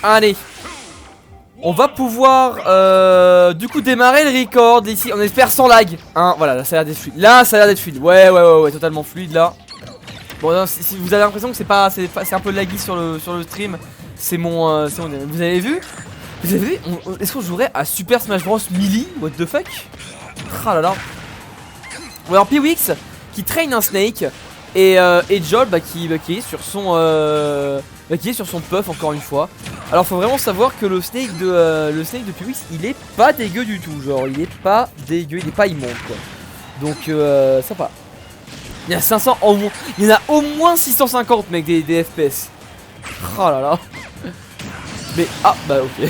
Allez. On va pouvoir du coup démarrer le record ici. On espère sans lag. Hein, voilà, là ça a l'air d'être fluide. Là ça a l'air d'être fluide. Ouais, totalement fluide là. Bon, non, si vous avez l'impression que c'est un peu laggy sur le stream, c'est mon, vous avez vu? Vous avez vu? Est-ce qu'on jouerait à Super Smash Bros Melee? What the fuck? Ah là là. Ou alors P-Wix qui traîne un Snake et Joel qui est sur son puff encore une fois. Alors faut vraiment savoir que le Snake de P-Wix il est pas dégueu du tout, genre il est pas dégueu, il est pas immonde quoi. Donc sympa. Il y a 500 en moins, il y en a au moins 650 mec des FPS. Oh là là. Mais ah bah ok.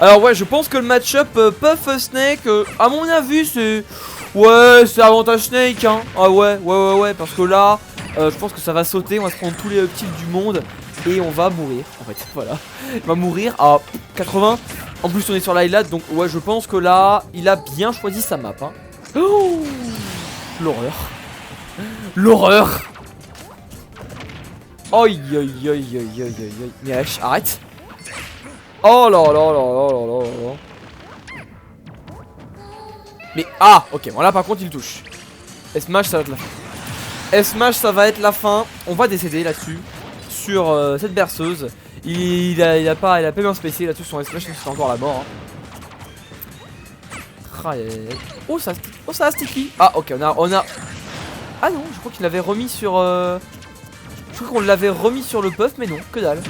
Alors ouais je pense que le match-up Puff Snake à mon avis c'est... Ouais c'est avantage Snake hein. Ah ouais parce que là je pense que ça va sauter, on va se prendre tous les kills du monde et on va mourir en fait, voilà. On va mourir à 80. En plus on est sur l'highlight donc ouais je pense que là il a bien choisi sa map hein. Oh, l'horreur. L'horreur. Aïe. Mais arrête. Oh là là. Mais ah ok bon là par contre il touche. S-Smash ça va être la fin. S-Smash ça va être la fin. On va décéder là-dessus. Sur cette berceuse. Il a pas bien spécial là-dessus son S-Smash, c'est encore la mort hein. Oh ça a sticky. Ah ok on a... Ah non je crois qu'il l'avait remis sur je crois qu'on l'avait remis sur le puff mais non que dalle.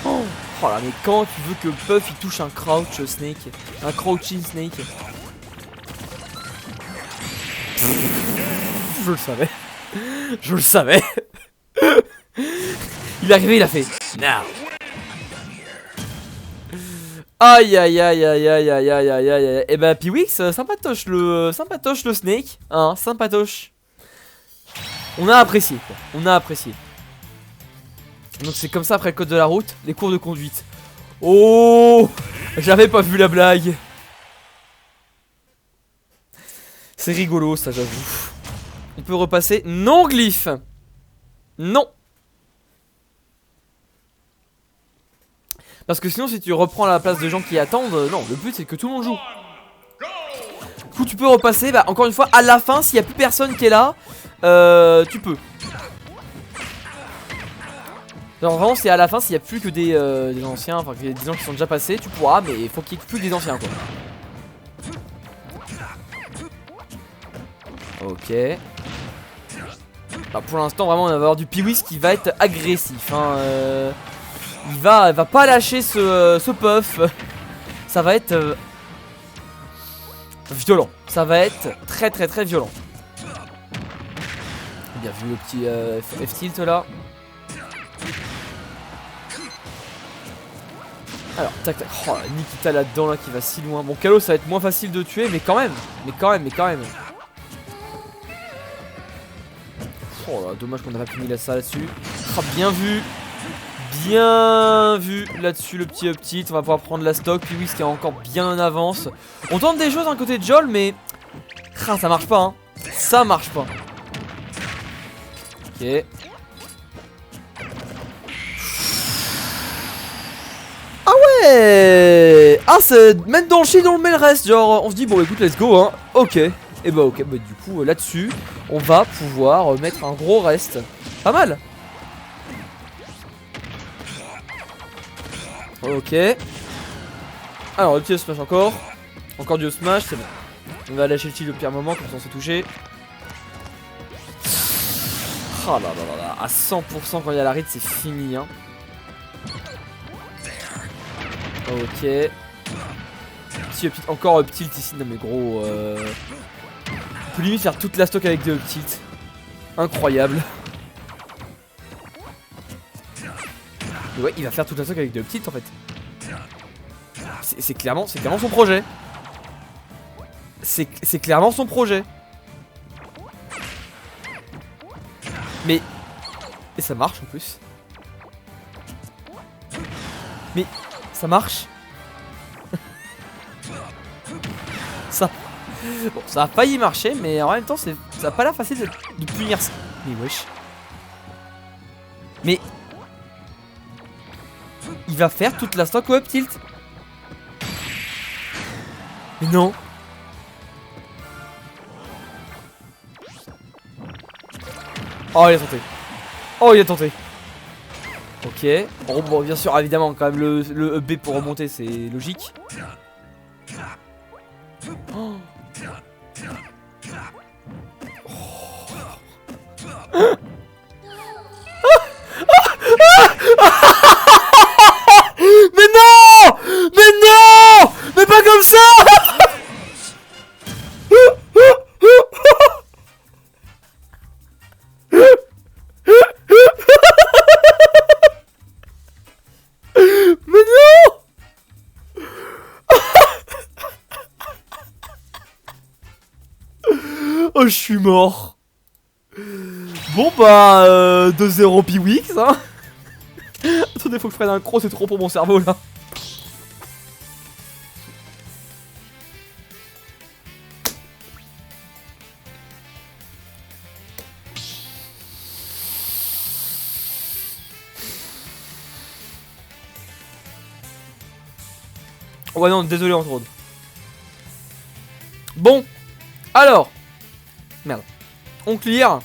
Oh là mais quand tu veux que Puff il touche un crouch snake, un crouching snake. Je le savais. Je le savais. Il est arrivé, il a fait now. Aïe. Et bah P-Wix, sympatoche le snake, hein, sympatoche. On a apprécié quoi. On a apprécié. Donc c'est comme ça après le code de la route, les cours de conduite. Oh, j'avais pas vu la blague. C'est rigolo ça j'avoue. On peut repasser. Non Glyph. Non. Parce que sinon si tu reprends la place de gens qui attendent, non, le but c'est que tout le monde joue. Du coup tu peux repasser, bah encore une fois à la fin s'il n'y a plus personne qui est là, tu peux. Alors vraiment c'est à la fin s'il n'y a plus que des anciens, enfin que des gens qui sont déjà passés, tu pourras, mais il faut qu'il n'y ait plus que des anciens quoi. Ok. Bah, pour l'instant vraiment on va avoir du P-Wix qui va être agressif hein, il va pas lâcher ce puff. Ça va être violent. Ça va être très violent. Bien vu le petit F-tilt là. Alors tac. Oh Nikita là-dedans là qui va si loin. Bon Kalo ça va être moins facile de tuer mais quand même. Oh là dommage qu'on n'aurait pas mis ça là-dessus. Ah, bien vu là-dessus le petit up-tilt. On va pouvoir prendre la stock. Puis oui qui est encore bien en avance. On tente des choses d'un côté de Joel mais ah, ça marche pas hein. Ça marche pas. Ok. Ah ouais. Ah c'est même dans le shield on le met le reste. Genre on se dit bon écoute let's go hein. Ok. Et bah ok bah du coup là-dessus on va pouvoir mettre un gros reste. Pas mal. Ok. Alors le petit smash encore. Encore du smash c'est bon. On va lâcher le shield au pire moment comme ça on s'est touché. Oh là. À 100% quand il y a la ride c'est fini hein. Ok. Encore up tilt ici. Non mais gros on peut limite faire toute la stock avec des up tilt. Incroyable. Mais ouais il va faire toute la stock avec des up tilt en fait. C'est clairement son projet. C'est clairement son projet. Mais et ça marche en plus. Mais ça marche. Ça. Bon, ça a failli marcher, mais en même temps, ça a pas l'air facile de punir ça. Mais wesh. Mais il va faire toute la stock au up tilt. Mais non. Oh il a tenté. Oh il a tenté. Ok. Bon bien sûr évidemment quand même le B pour remonter c'est logique. Oh. Mais non! Mais non! Mais pas comme ça! Mais non! Oh je suis mort. Bon bah 2-0 Piwix hein. Attendez faut que je prenne un croc, c'est trop pour mon cerveau là. Ouais non désolé entre autres. Bon. Alors. Merde. On clear.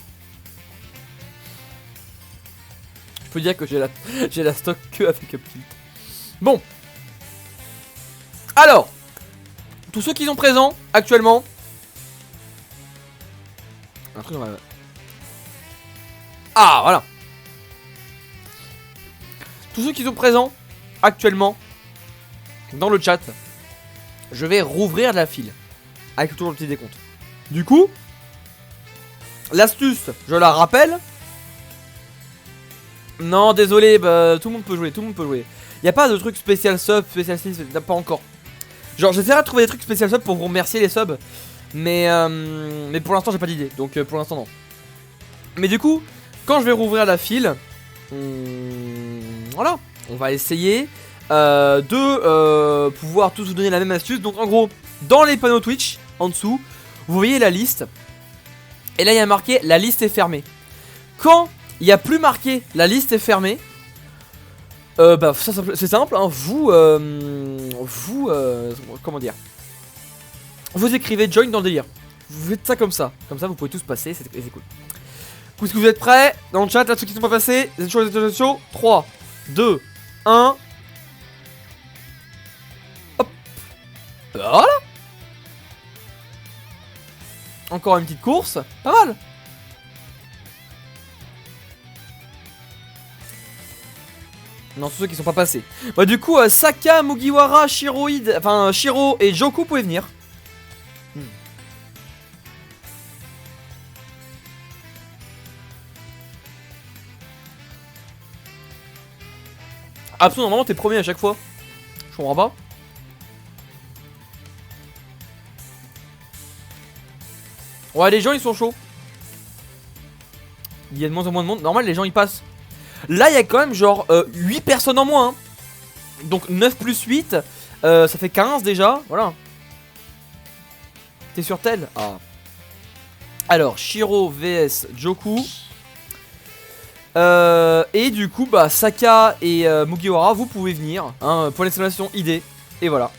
Je peux dire que j'ai la stock que avec Uptilt. Bon. Alors. Tous ceux qui sont présents actuellement. Un truc dans la... Ah voilà. Tous ceux qui sont présents actuellement dans le chat, je vais rouvrir la file avec toujours le petit décompte. Du coup, l'astuce, je la rappelle. Non, désolé, bah, tout le monde peut jouer, tout le monde peut jouer. Il n'y a pas de truc spécial sub, spécial sub, pas encore. Genre, j'essaierai de trouver des trucs spécial sub pour vous remercier les subs. Mais pour l'instant, j'ai pas d'idée. Donc, pour l'instant, non. Mais du coup, quand je vais rouvrir la file, voilà, on va essayer de pouvoir tous vous donner la même astuce. Donc, en gros, dans les panneaux Twitch, en dessous, vous voyez la liste. Et là, il y a marqué la liste est fermée. Quand il n'y a plus marqué la liste est fermée, bah ça c'est simple, hein, comment dire, vous écrivez join dans le délire. Vous faites ça comme ça vous pouvez tous passer, c'est cool. Est-ce que vous êtes prêts dans le chat là, ceux qui ne sont pas passés? Vous êtes chaud, 3, 2, 1. Hop. Voilà. Encore une petite course, pas mal. Non, ceux qui sont pas passés. Bah du coup, Saka, Mugiwara, Shiro et Joku pouvaient venir. Absolument, normalement t'es premier à chaque fois. Je comprends pas. Ouais, les gens ils sont chauds. Il y a de moins en moins de monde. Normal, les gens ils passent. Là, il y a quand même genre 8 personnes en moins. Hein. Donc 9 plus 8, ça fait 15 déjà. Voilà. T'es sur tel? Ah. Alors, Shiro vs Joku. Et du coup, bah, Saka et Mugiwara, vous pouvez venir. Hein, pour l'exclamation ID. Et voilà.